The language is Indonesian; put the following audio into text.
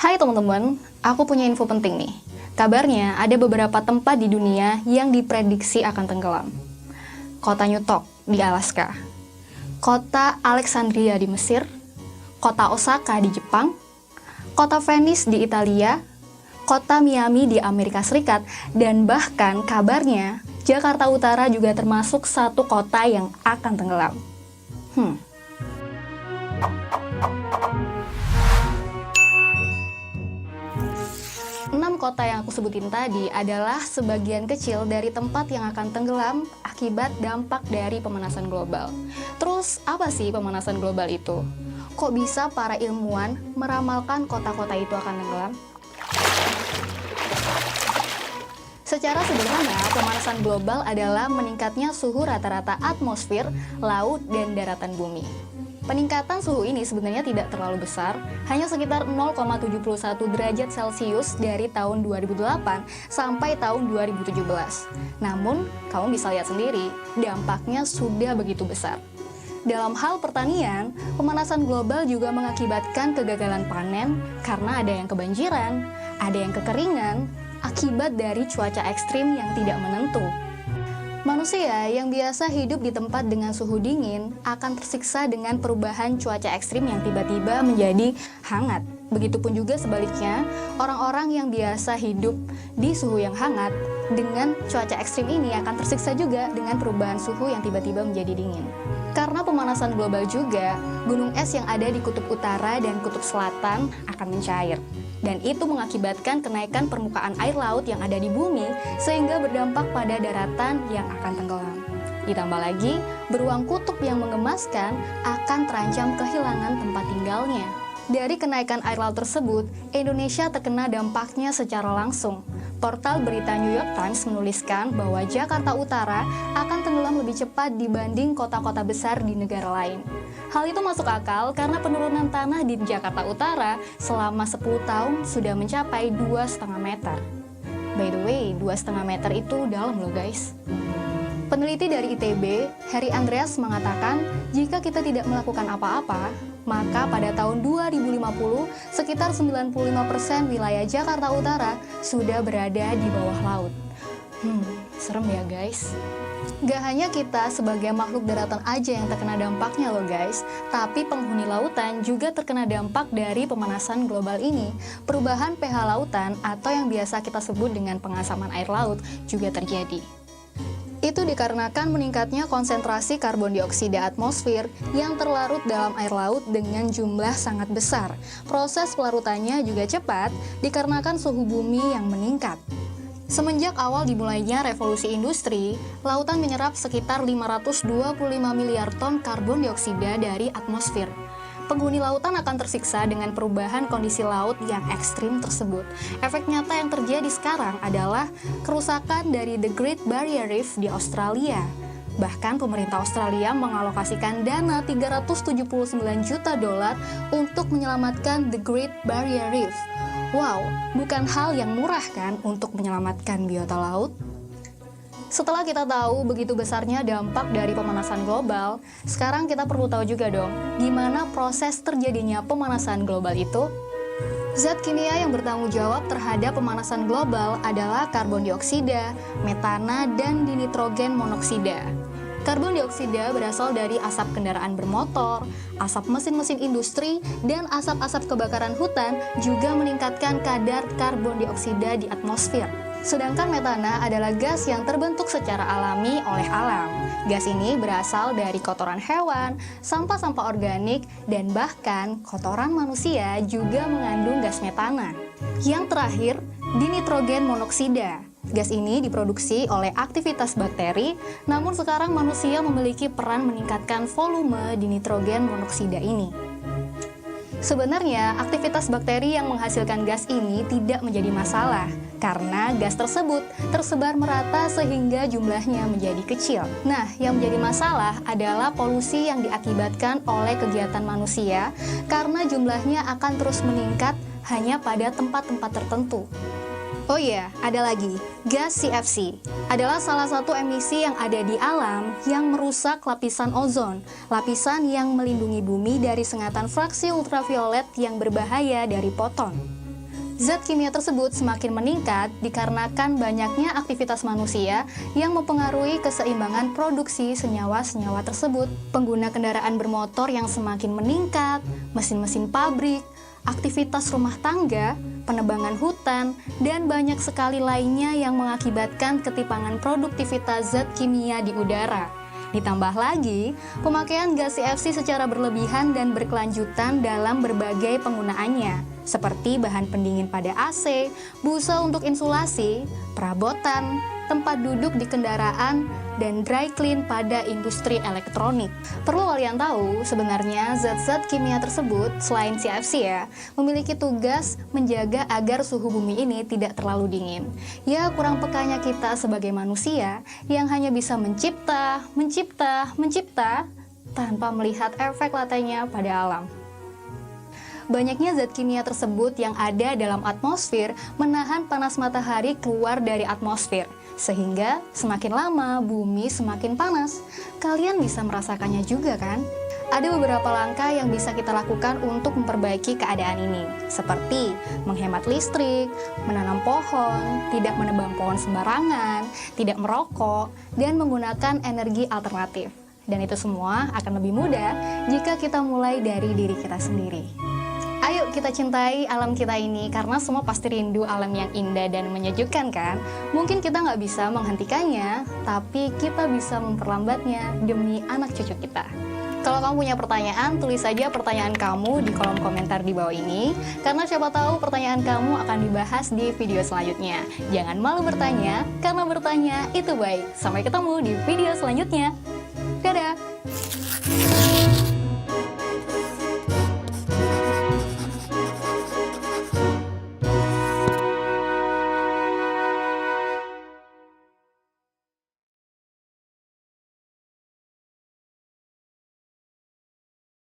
Hai teman-teman, aku punya info penting nih. Kabarnya ada beberapa tempat di dunia yang diprediksi akan tenggelam. Kota New York di Alaska, kota Alexandria di Mesir, kota Osaka di Jepang, kota Venice di Italia, kota Miami di Amerika Serikat, dan bahkan kabarnya Jakarta Utara juga termasuk satu kota yang akan tenggelam. 6 kota yang aku sebutin tadi adalah sebagian kecil dari tempat yang akan tenggelam akibat dampak dari pemanasan global. Terus, apa sih pemanasan global itu? Kok bisa para ilmuwan meramalkan kota-kota itu akan tenggelam? Secara sederhana, pemanasan global adalah meningkatnya suhu rata-rata atmosfer, laut, dan daratan bumi. Peningkatan suhu ini sebenarnya tidak terlalu besar, hanya sekitar 0,71 derajat Celcius dari tahun 2008 sampai tahun 2017. Namun, kamu bisa lihat sendiri, dampaknya sudah begitu besar. Dalam hal pertanian, pemanasan global juga mengakibatkan kegagalan panen karena ada yang kebanjiran, ada yang kekeringan, akibat dari cuaca ekstrim yang tidak menentu. Manusia yang biasa hidup di tempat dengan suhu dingin akan tersiksa dengan perubahan cuaca ekstrim yang tiba-tiba menjadi hangat. Begitupun juga sebaliknya, orang-orang yang biasa hidup di suhu yang hangat dengan cuaca ekstrim ini akan tersiksa juga dengan perubahan suhu yang tiba-tiba menjadi dingin. Karena pemanasan global juga, gunung es yang ada di kutub utara dan kutub selatan akan mencair. Dan itu mengakibatkan kenaikan permukaan air laut yang ada di bumi sehingga berdampak pada daratan yang akan tenggelam. Ditambah lagi, beruang kutub yang mengemaskan akan terancam kehilangan tempat tinggalnya. Dari kenaikan air laut tersebut, Indonesia terkena dampaknya secara langsung. Portal berita New York Times menuliskan bahwa Jakarta Utara akan tenggelam lebih cepat dibanding kota-kota besar di negara lain. Hal itu masuk akal karena penurunan tanah di Jakarta Utara selama 10 tahun sudah mencapai 2,5 meter. By the way, 2,5 meter itu dalam loh guys. Peneliti dari ITB, Harry Andreas mengatakan, jika kita tidak melakukan apa-apa, maka pada tahun 2050, sekitar 95% wilayah Jakarta Utara sudah berada di bawah laut. Serem ya guys. Gak hanya kita sebagai makhluk daratan aja yang terkena dampaknya loh guys, tapi penghuni lautan juga terkena dampak dari pemanasan global ini. Perubahan pH lautan atau yang biasa kita sebut dengan pengasaman air laut juga terjadi. Itu dikarenakan meningkatnya konsentrasi karbon dioksida atmosfer yang terlarut dalam air laut dengan jumlah sangat besar. Proses pelarutannya juga cepat dikarenakan suhu bumi yang meningkat. Semenjak awal dimulainya revolusi industri, lautan menyerap sekitar 525 miliar ton karbon dioksida dari atmosfer. Penghuni lautan akan tersiksa dengan perubahan kondisi laut yang ekstrim tersebut. Efek nyata yang terjadi sekarang adalah kerusakan dari The Great Barrier Reef di Australia. Bahkan pemerintah Australia mengalokasikan dana 379 juta dolar untuk menyelamatkan The Great Barrier Reef. Wow, bukan hal yang murah kan untuk menyelamatkan biota laut? Setelah kita tahu begitu besarnya dampak dari pemanasan global, sekarang kita perlu tahu juga dong, gimana proses terjadinya pemanasan global itu? Zat kimia yang bertanggung jawab terhadap pemanasan global adalah karbon dioksida, metana, dan dinitrogen monoksida. Karbon dioksida berasal dari asap kendaraan bermotor, asap mesin-mesin industri, dan asap-asap kebakaran hutan juga meningkatkan kadar karbon dioksida di atmosfer. Sedangkan metana adalah gas yang terbentuk secara alami oleh alam. Gas ini berasal dari kotoran hewan, sampah-sampah organik, dan bahkan kotoran manusia juga mengandung gas metana. Yang terakhir, dinitrogen monoksida. Gas ini diproduksi oleh aktivitas bakteri, namun sekarang manusia memiliki peran meningkatkan volume dinitrogen monoksida ini. Sebenarnya, aktivitas bakteri yang menghasilkan gas ini tidak menjadi masalah, karena gas tersebut tersebar merata sehingga jumlahnya menjadi kecil. Nah, yang menjadi masalah adalah polusi yang diakibatkan oleh kegiatan manusia, karena jumlahnya akan terus meningkat hanya pada tempat-tempat tertentu. Oh iya, ada lagi, gas CFC adalah salah satu emisi yang ada di alam yang merusak lapisan ozon, lapisan yang melindungi bumi dari sengatan fraksi ultraviolet yang berbahaya dari foton. Zat kimia tersebut semakin meningkat dikarenakan banyaknya aktivitas manusia yang mempengaruhi keseimbangan produksi senyawa-senyawa tersebut. Pengguna kendaraan bermotor yang semakin meningkat, mesin-mesin pabrik, aktivitas rumah tangga, penebangan hutan, dan banyak sekali lainnya yang mengakibatkan ketipangan produktivitas zat kimia di udara. Ditambah lagi, pemakaian gas CFC secara berlebihan dan berkelanjutan dalam berbagai penggunaannya, seperti bahan pendingin pada AC, busa untuk insulasi, perabotan, tempat duduk di kendaraan, dan dry clean pada industri elektronik. Perlu kalian tahu, sebenarnya zat-zat kimia tersebut, selain CFC ya, memiliki tugas menjaga agar suhu bumi ini tidak terlalu dingin. Ya, kurang pekanya kita sebagai manusia yang hanya bisa mencipta, tanpa melihat efek latenya pada alam. Banyaknya zat kimia tersebut yang ada dalam atmosfer menahan panas matahari keluar dari atmosfer, sehingga semakin lama bumi semakin panas. Kalian bisa merasakannya juga kan? Ada beberapa langkah yang bisa kita lakukan untuk memperbaiki keadaan ini, seperti menghemat listrik, menanam pohon, tidak menebang pohon sembarangan, tidak merokok, dan menggunakan energi alternatif. Dan itu semua akan lebih mudah jika kita mulai dari diri kita sendiri. Ayo kita cintai alam kita ini, karena semua pasti rindu alam yang indah dan menyejukkan kan? Mungkin kita nggak bisa menghentikannya, tapi kita bisa memperlambatnya demi anak cucu kita. Kalau kamu punya pertanyaan, tulis saja pertanyaan kamu di kolom komentar di bawah ini, karena siapa tahu pertanyaan kamu akan dibahas di video selanjutnya. Jangan malu bertanya, karena bertanya itu baik. Sampai ketemu di video selanjutnya. Dadah!